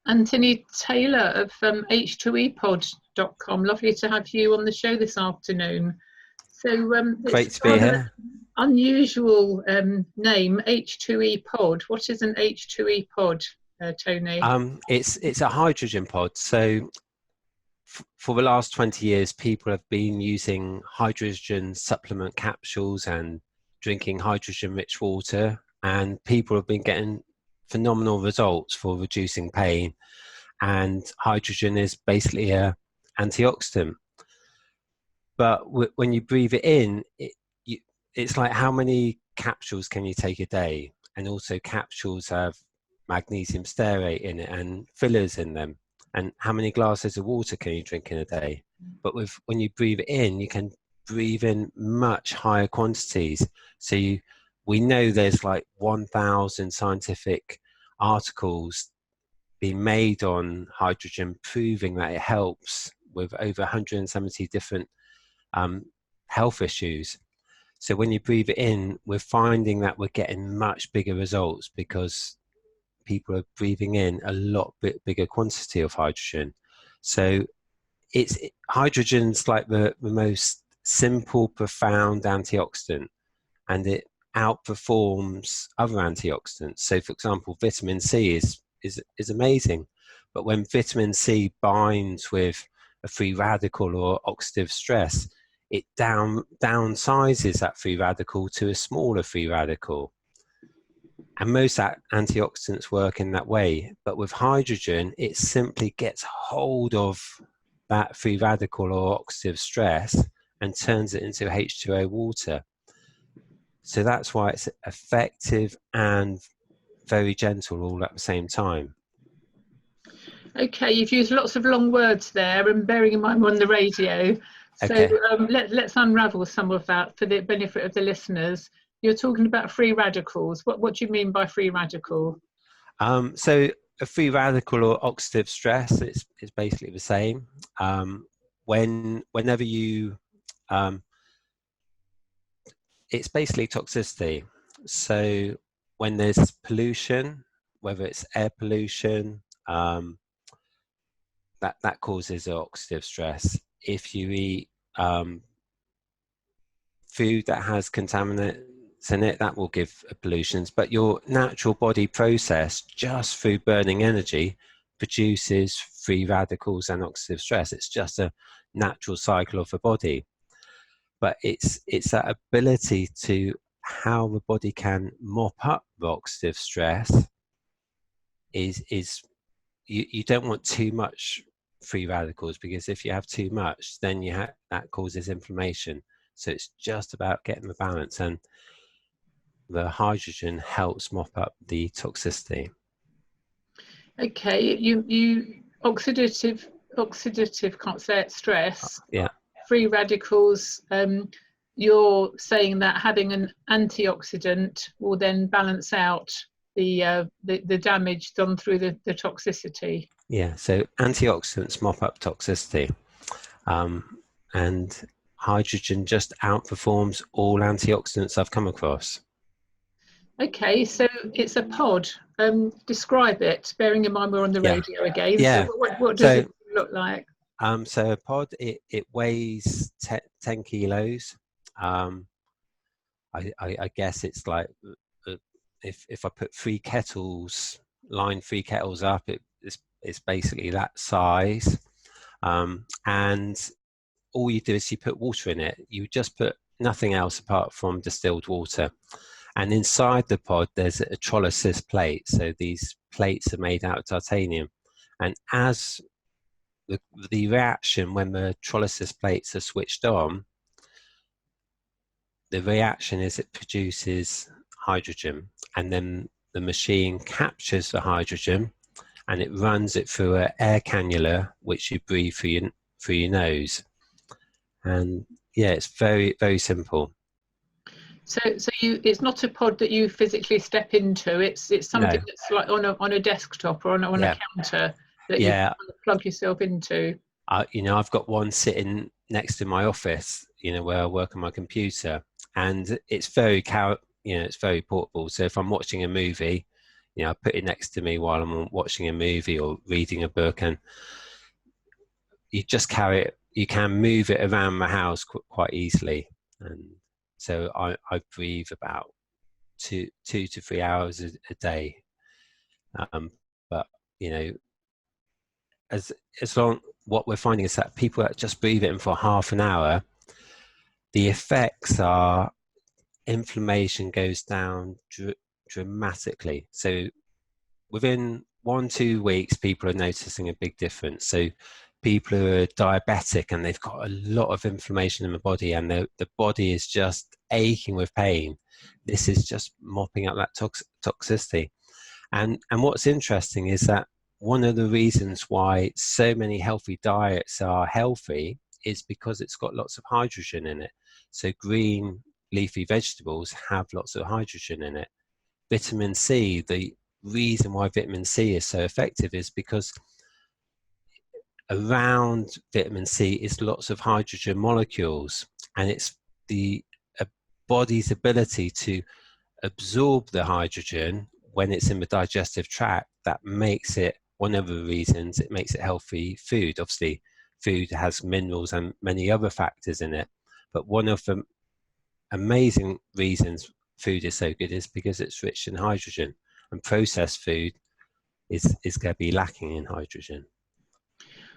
Antony Taylor of H2E Lovely to have you on the show this afternoon. So Great it's to be rather here. unusual name, H2E Pod. What is an H2E Pod, Tony? It's a hydrogen pod. So for the last 20 years, people have been using hydrogen supplement capsules and drinking hydrogen-rich water, and people have been getting phenomenal results for reducing pain. And hydrogen is basically a antioxidant. But when you breathe it in, it's like, how many capsules can you take a day? And also capsules have magnesium stearate in it and fillers in them. And how many glasses of water can you drink in a day? But when you breathe it in, you can breathe in much higher quantities. So we know there's like 1,000 scientific articles being made on hydrogen, proving that it helps with over 170 different health issues. So when you breathe it in, we're finding that we're getting much bigger results because people are breathing in a lot bigger quantity of hydrogen. So hydrogen's like the most simple, profound antioxidant, and it outperforms other antioxidants. So for example, vitamin C is amazing, but when vitamin C binds with a free radical or oxidative stress, it downsizes that free radical to a smaller free radical. And most antioxidants work in that way. But with hydrogen, it simply gets hold of that free radical or oxidative stress and turns it into H2O water. So that's why it's effective and very gentle all at the same time. Okay, you've used lots of long words there, and bearing in mind we're on the radio, so Okay. let's unravel some of that for the benefit of the listeners. You're talking about free radicals. What do you mean by free radical? So a free radical or oxidative stress is basically the same. Whenever you, it's basically toxicity. So when there's pollution, whether it's air pollution, that causes oxidative stress. If you eat food that has contaminants in it, that will give pollutions. But your natural body process, just through burning energy, produces free radicals and oxidative stress. It's just a natural cycle of the body. But it's that ability to how the body can mop up the oxidative stress is you don't want too much free radicals, because if you have too much, then that causes inflammation. So it's just about getting the balance, and the hydrogen helps mop up the toxicity. Okay, you oxidative, can't say it, stress. Yeah. Free radicals. You're saying that having an antioxidant will then balance out the damage done through the toxicity. Yeah. So antioxidants mop up toxicity, and hydrogen just outperforms all antioxidants I've come across. Okay, so it's a pod. Describe it, bearing in mind we're on the radio again. Yeah. So what does it look like? So a pod, it weighs 10 kilos. I guess it's like, if I put line three kettles up, it's basically that size. And all you do is you put water in it. You just put nothing else apart from distilled water. And inside the pod, there's a electrolysis plate. So these plates are made out of titanium. And as the reaction, when the electrolysis plates are switched on, the reaction is it produces hydrogen, and then the machine captures the hydrogen and it runs it through an air cannula, which you breathe through your nose. And yeah, it's very, very simple. So it's not a pod that you physically step into. It's something that's like on a desktop or on a counter that you plug yourself into. I've got one sitting next to my office, where I work on my computer, and it's very it's very portable. So if I'm watching a movie, I put it next to me while I'm watching a movie or reading a book, and you just carry it. You can move it around my house quite easily. And so I breathe about 2 to 3 hours a day. But as long, what we're finding is that people that just breathe it in for half an hour, the effects are inflammation goes down dramatically. So within 1-2 weeks, people are noticing a big difference. So people who are diabetic and they've got a lot of inflammation in the body, and the body is just aching with pain, this is just mopping up that toxicity. And what's interesting is that one of the reasons why so many healthy diets are healthy is because it's got lots of hydrogen in it. So green leafy vegetables have lots of hydrogen in it. Vitamin C, the reason why vitamin C is so effective is because around vitamin C is lots of hydrogen molecules, and it's the body's ability to absorb the hydrogen when it's in the digestive tract that makes it, one of the reasons it makes it healthy food. Obviously, food has minerals and many other factors in it, but one of the amazing reasons food is so good is because it's rich in hydrogen, and processed food is going to be lacking in hydrogen.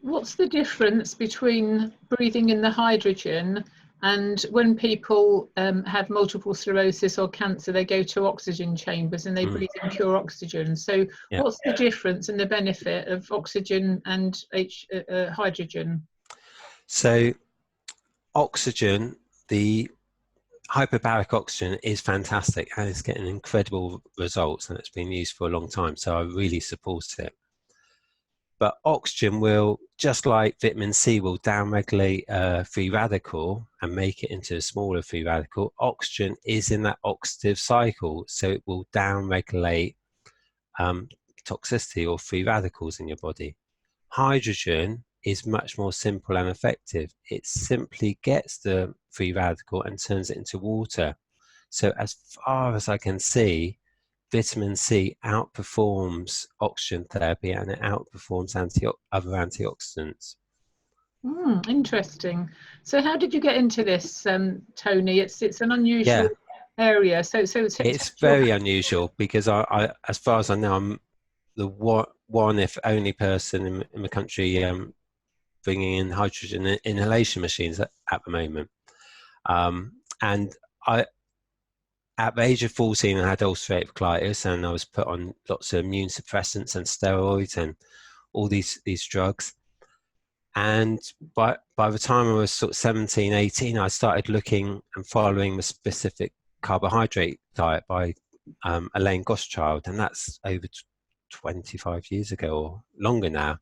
What's the difference between breathing in the hydrogen and when people have multiple sclerosis or cancer, they go to oxygen chambers and they breathe in pure oxygen? So what's the difference and the benefit of oxygen and hydrogen? So oxygen, the hyperbaric oxygen is fantastic and it's getting incredible results, and it's been used for a long time, so I really support it. But oxygen will, just like vitamin C will downregulate a free radical and make it into a smaller free radical, oxygen is in that oxidative cycle, so it will downregulate toxicity or free radicals in your body. Hydrogen is much more simple and effective. It simply gets the free radical and turns it into water. So as far as I can see, vitamin C outperforms oxygen therapy and it outperforms other antioxidants. Interesting. So how did you get into this, Tony? It's an unusual area. So it's very unusual because I, as far as I know, I'm the one, if only person in the country bringing in hydrogen inhalation machines at the moment. And at the age of 14, I had ulcerative colitis, and I was put on lots of immune suppressants and steroids and all these drugs. And by the time I was sort of 17, 18, I started looking and following the specific carbohydrate diet by Elaine Godley, and that's over 25 years ago or longer now.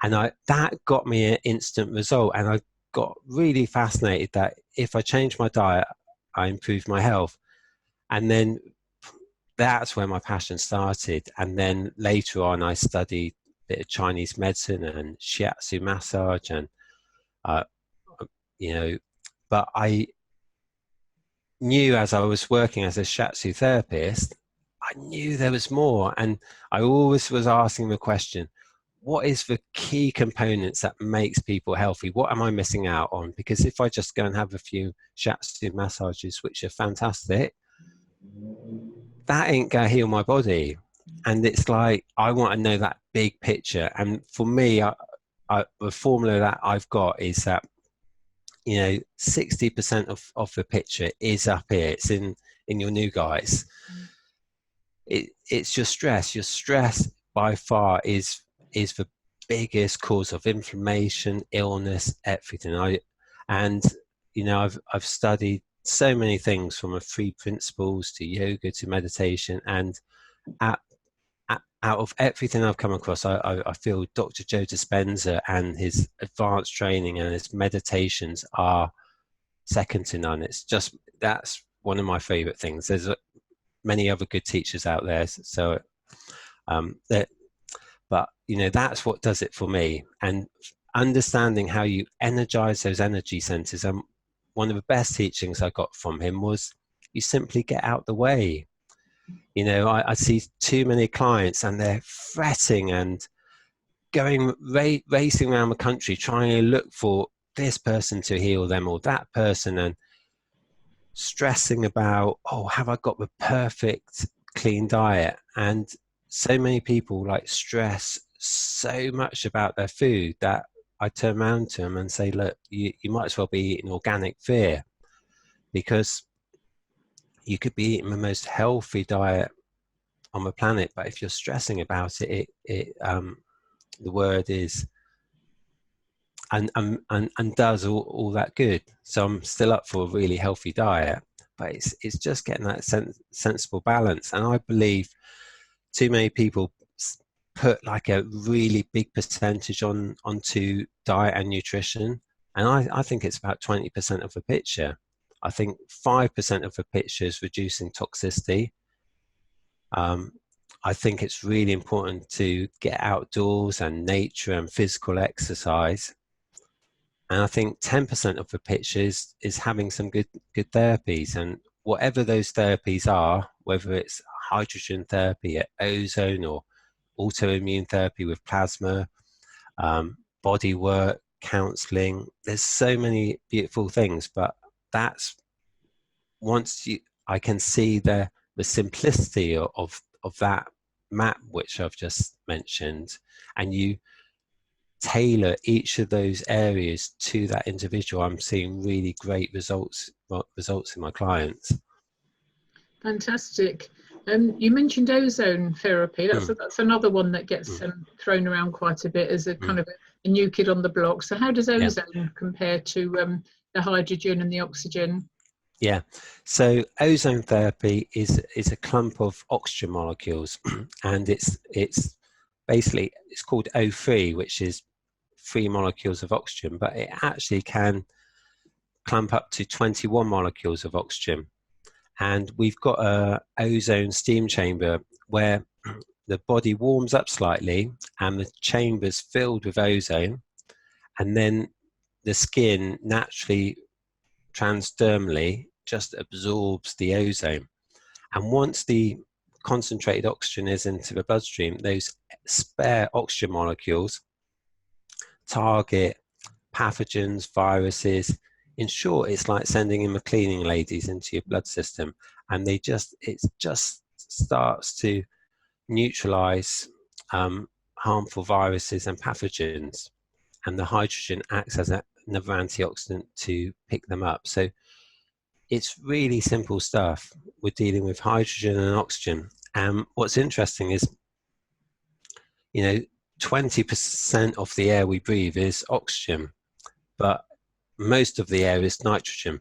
And that got me an instant result, and I got really fascinated that if I changed my diet, I improved my health. And then that's where my passion started. And then later on, I studied a bit of Chinese medicine and shiatsu massage, and but I knew as I was working as a shiatsu therapist, I knew there was more, and I always was asking the question, what is the key components that makes people healthy? What am I missing out on? Because if I just go and have a few shiatsu massages, which are fantastic, that ain't gonna heal my body. And it's like, I want to know that big picture. And for me, the formula that I've got is that 60% of the picture is up here. It's in your new guys. It's your stress. Your stress by far is the biggest cause of inflammation, illness, everything. I've studied so many things, from 3 principles to yoga to meditation, and out of everything I've come across, I feel Dr. Joe Dispenza and his advanced training and his meditations are second to none. That's one of my favorite things. There's many other good teachers out there, so but that's what does it for me. And understanding how you energize those energy centers, one of the best teachings I got from him was, you simply get out the way. You know, I see too many clients and they're fretting and going racing around the country trying to look for this person to heal them or that person, and stressing about, oh, have I got the perfect clean diet? And so many people like stress so much about their food that I turn around to them and say, look, you might as well be eating organic fare, because you could be eating the most healthy diet on the planet, but if you're stressing about it, the word is and does all that good. So I'm still up for a really healthy diet, but it's just getting that sensible balance. And I believe too many people put like a really big percentage onto diet and nutrition, and I think it's about 20% of the picture. I think 5% of the picture is reducing toxicity. I think it's really important to get outdoors and nature and physical exercise. And I think 10% of the picture is having some good therapies, and whatever those therapies are, whether it's hydrogen therapy, ozone, or autoimmune therapy with plasma, body work, counseling. There's so many beautiful things, but that's I can see the simplicity of that map which I've just mentioned, and you tailor each of those areas to that individual, I'm seeing really great results in my clients. Fantastic. You mentioned ozone therapy. That's another one that gets thrown around quite a bit as a kind of a new kid on the block. So how does ozone compare to the hydrogen and the oxygen? Yeah, so ozone therapy is a clump of oxygen molecules, and it's basically, it's called O3, which is 3 molecules of oxygen, but it actually can clump up to 21 molecules of oxygen. And we've got a ozone steam chamber where the body warms up slightly and the chamber's filled with ozone, and then the skin naturally transdermally just absorbs the ozone. And once the concentrated oxygen is into the bloodstream, those spare oxygen molecules target pathogens, viruses. In short, it's like sending in the cleaning ladies into your blood system, and it just starts to neutralize harmful viruses and pathogens, and the hydrogen acts as another antioxidant to pick them up. So it's really simple stuff. We're dealing with hydrogen and oxygen. What's interesting is, 20% of the air we breathe is oxygen, but most of the air is nitrogen.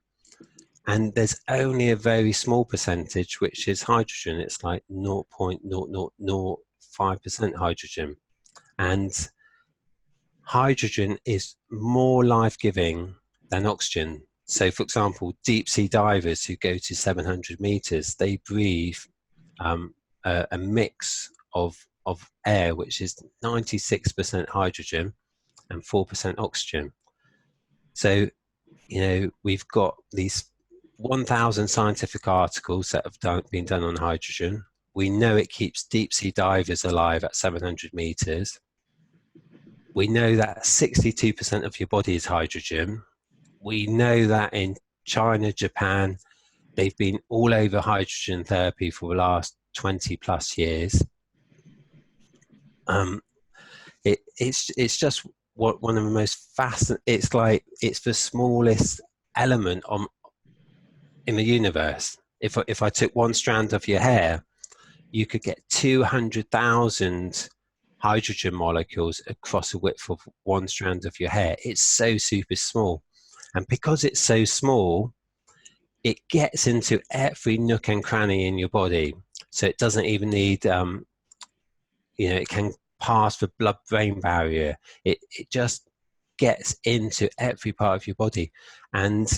And there's only a very small percentage which is hydrogen. It's like 0.0005% hydrogen. And hydrogen is more life-giving than oxygen. So, for example, deep sea divers who go to 700 meters, they breathe a mix of air which is 96% hydrogen and 4% oxygen. So, we've got these 1,000 scientific articles that have been done on hydrogen. We know it keeps deep sea divers alive at 700 meters. We know that 62% of your body is hydrogen. We know that in China, Japan, they've been all over hydrogen therapy for the last 20 plus years. It's just one of the most fascinating. It's like it's the smallest element in the universe. If I took one strand of your hair, you could get 200,000 hydrogen molecules across the width of one strand of your hair. It's so super small, and because it's so small, it gets into every nook and cranny in your body. So it doesn't even need, it can pass the blood-brain barrier. It just gets into every part of your body. And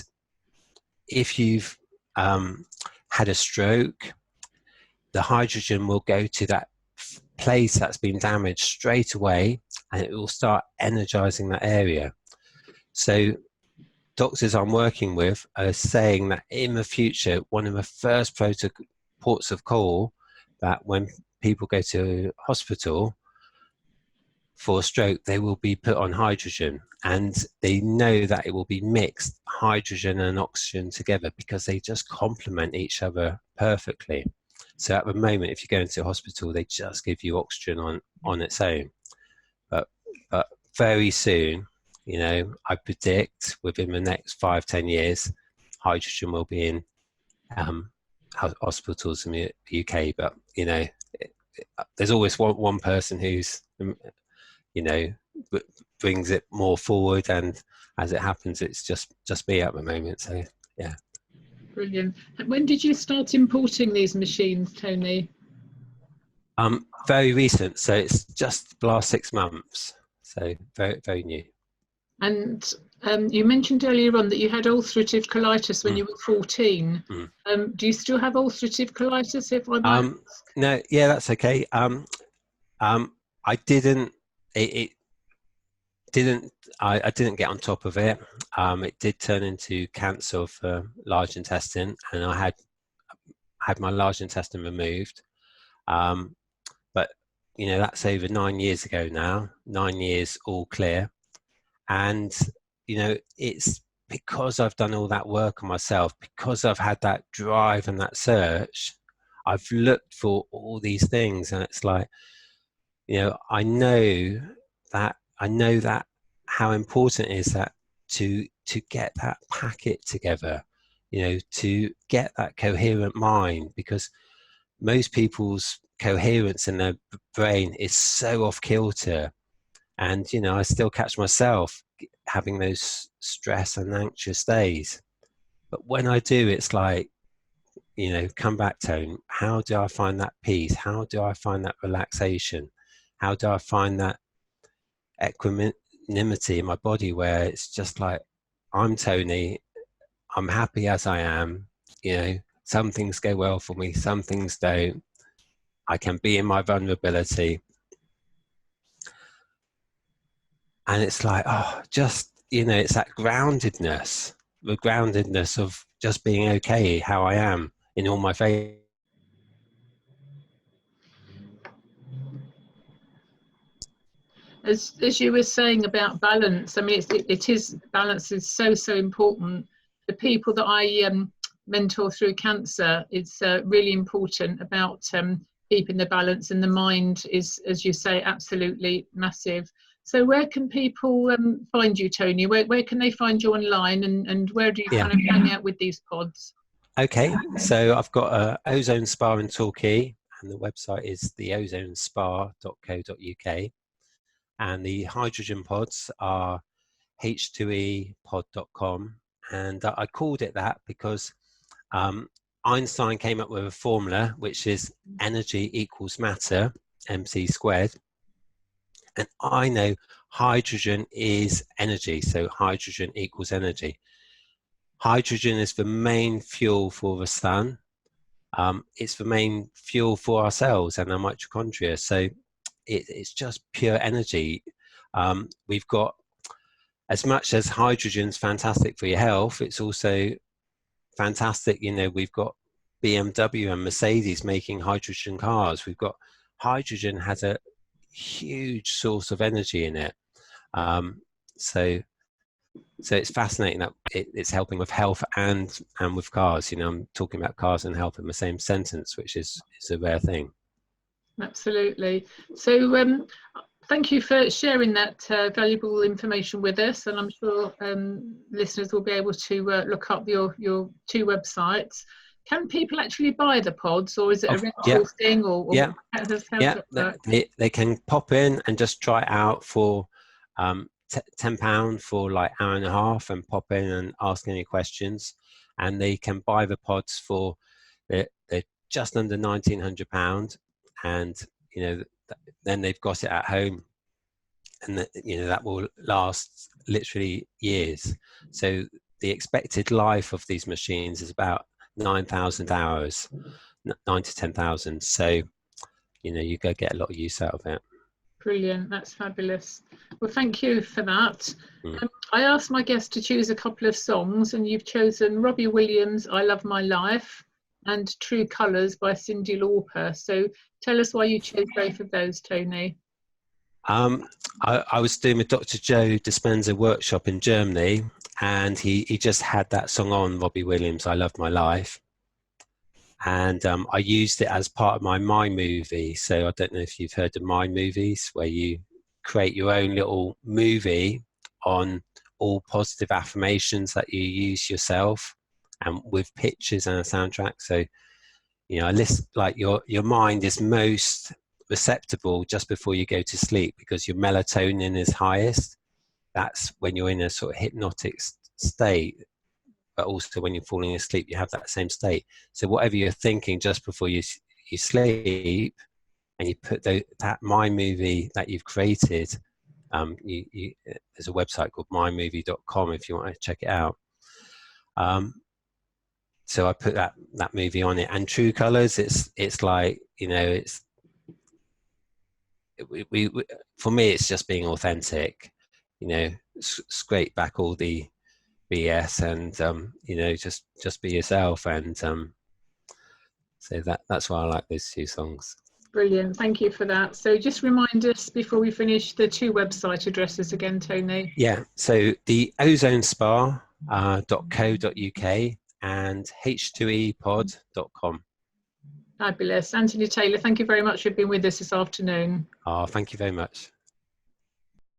if you've had a stroke, the hydrogen will go to that place that's been damaged straight away, and it will start energizing that area. So doctors I'm working with are saying that in the future, one of the first ports of call that when people go to hospital for a stroke, they will be put on hydrogen, and they know that it will be mixed hydrogen and oxygen together because they just complement each other perfectly. So at the moment, if you go into a hospital, they just give you oxygen on its own. But very soon, you know, I predict within the next 5-10 years, hydrogen will be in hospitals in the UK. But you know, there's always one person who's, you know, brings it more forward, and as it happens, it's just me at the moment. So yeah. Brilliant. When did you start importing these machines, Tony? Very recent, so it's just the last 6 months, so very, very new. And you mentioned earlier on that you had ulcerative colitis when you were 14. Do you still have ulcerative colitis, if I might ask? No, yeah, that's okay. I didn't. I didn't get on top of it. It did turn into cancer of large intestine, and I had my large intestine removed. But you know, that's over 9 years ago now. 9 years all clear, and you know, it's because I've done all that work on myself, because I've had that drive and that search. I've looked for all these things, and it's like, you know, I know that how important it is that to get that packet together, you know, to get that coherent mind, because most people's coherence in their brain is so off kilter. And you know, I still catch myself having those stress and anxious days, but when I do, it's like, you know, come back, Tone, how do I find that peace? How do I find that relaxation? How do I find that equanimity in my body, where it's just like, I'm Tony, I'm happy as I am, you know, some things go well for me, some things don't. I can be in my vulnerability. And it's like, oh, just, you know, it's that groundedness, the groundedness of just being okay how I am in all my phases. As you were saying about balance, I mean, it is, balance is so important. The people that I mentor through cancer, it's really important about keeping the balance, and the mind is, as you say, absolutely massive. So where can people find you, Tony? Where can they find you online, and where do you kind of hang out with these pods? Okay, so I've got a ozone spa in Torquay, and the website is theozonespa.co.uk, and the hydrogen pods are H2E pod.com, and I called it that because Einstein came up with a formula which is energy equals matter, mc squared, and I know hydrogen is energy, so hydrogen equals energy. Hydrogen is the main fuel for the sun. It's the main fuel for our cells and our mitochondria, so it's just pure energy. We've got, as much as hydrogen's fantastic for your health, it's also fantastic, you know, we've got BMW and Mercedes making hydrogen cars. We've got, hydrogen has a huge source of energy in it. So it's fascinating that it's helping with health and with cars. You know, I'm talking about cars and health in the same sentence, which is a rare thing. Absolutely. So thank you for sharing that valuable information with us, and I'm sure listeners will be able to look up your two websites. Can people actually buy the pods, or is it a rental thing, or how does it work? They can pop in and just try it out for £10 for like hour and a half, and pop in and ask any questions, and they can buy the pods for they're just under £1,900, and you know, then they've got it at home, and you know, that will last literally years. So the expected life of these machines is about 9,000 hours, 9 to 10,000. So you know, you go get a lot of use out of it. Brilliant, that's fabulous. Well, thank you for that. I asked my guests to choose a couple of songs, and you've chosen Robbie Williams' I Love My Life, and True Colours by Cyndi Lauper. So tell us why you chose both of those, Tony. I was doing a Dr. Joe Dispenza workshop in Germany, and he just had that song on, Robbie Williams, I Love My Life. And I used it as part of my movie. So I don't know if you've heard of movies, where you create your own little movie on all positive affirmations that you use yourself, and with pictures and a soundtrack. So, you know, like your mind is most receptible just before you go to sleep, because your melatonin is highest. That's when you're in a sort of hypnotic state, but also when you're falling asleep, you have that same state. So whatever you're thinking just before you sleep, and you put that movie that you've created, there's a website called mymovie.com if you want to check it out. So I put that movie on it. And True Colours, it's like, you know, for me, it's just being authentic, you know, scrape back all the BS and you know, just be yourself. And so that's why I like those two songs. Brilliant, thank you for that. So just remind us before we finish the two website addresses again, Tony. Yeah, so the ozonspa.co.uk and H2EPod.com. Fabulous. Antony Taylor, thank you very much for being with us this afternoon. Oh, thank you very much.